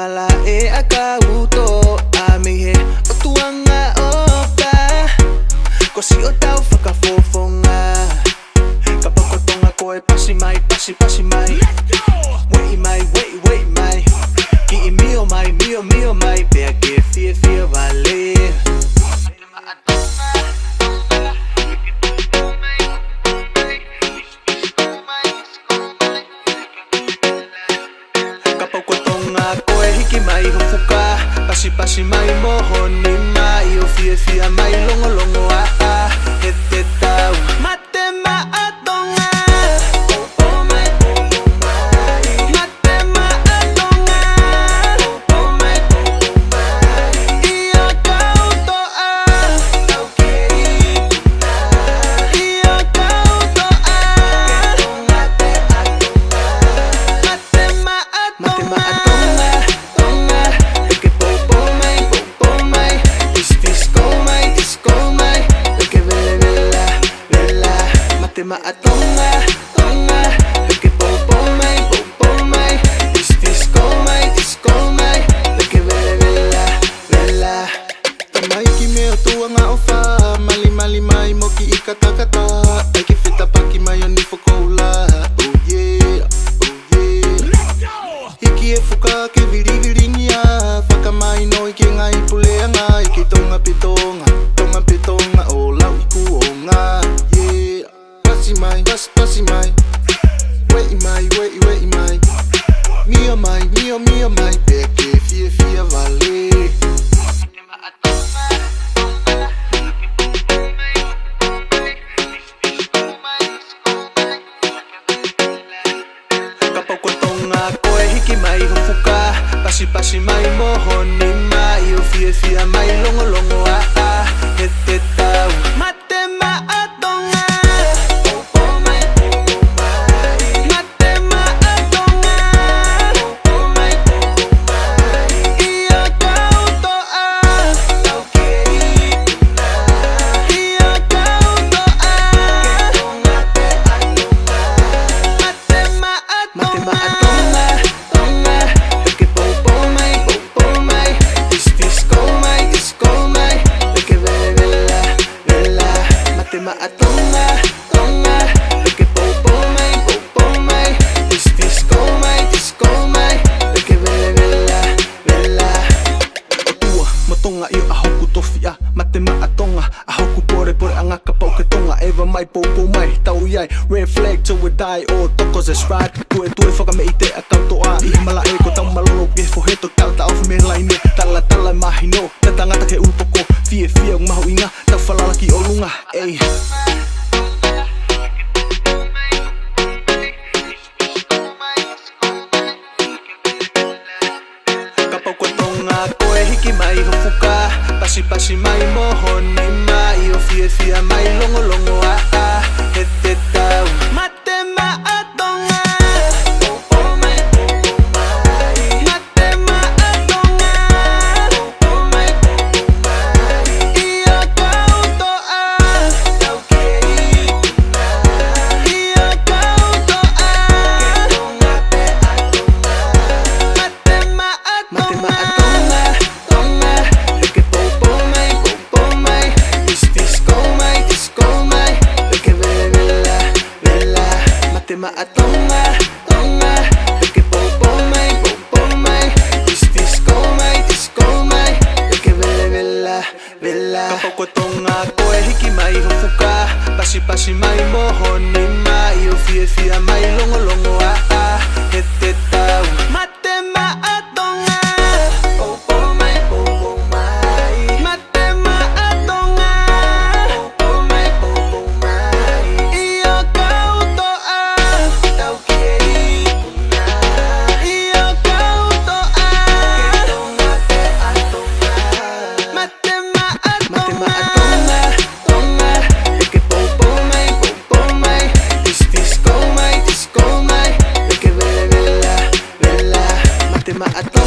malae akauto amihe o tuanga ofa kosi o tau whakafofonga kapako tonga koe pasi mai wei mai ki i mio mai pea ke fia vale kapako tonga koe hiki mai hufuka pasi mai mohoni mai o fia mai longo he tau Mate Ma'a Tonga Mate Ma'a Tonga, leke poupou mai, disco mai, leke vela. Tamai ki mea tuanga o wha, mali mai moki i katakata, ai ki whita paki mai o ni whakoula, oh yeah. Hiki e whuka ke viriringia, whakamai no i ke ngai puleanga, i ki tonga pitonga, o lau i kuonga, yeah. Pasi mai, wei mai, mio mai, peke fia vale. Kapako tonga koe hiki mai hufuka, pasi mai mohoni mai, o fia mai longo he tau Mate Ma'a Tonga. Ma'a Tonga, leke poupou mai, disco mai, leke vela. O tua, ma tonga i a hoku tofia, Mate Ma'a Tonga, a hoku pore angaka pau ke tonga, eva mai poupou mai, tau iai, red flag till we die, o toko that's right, tue whaka me i te a tau toa, i himala e ko tau malolo, e foheto tau tau me laine, tala mahino, te tangata ke upoko, fia mahu inga, tau whalalaki o lunga, ei. Kapako tonga koe hiki mai hufuka, pasi mai mohoni mai, o fia mai longo he tau Mate Ma'a Tonga. Ma'a Tonga, leke poupou mai, disco mai, leke vela. Kapako tonga koe hiki mai hufuka, pasi mai mohoni mai, o fia mai longo he tau Mate Ma'a Tonga. Mate Ma'a Tonga.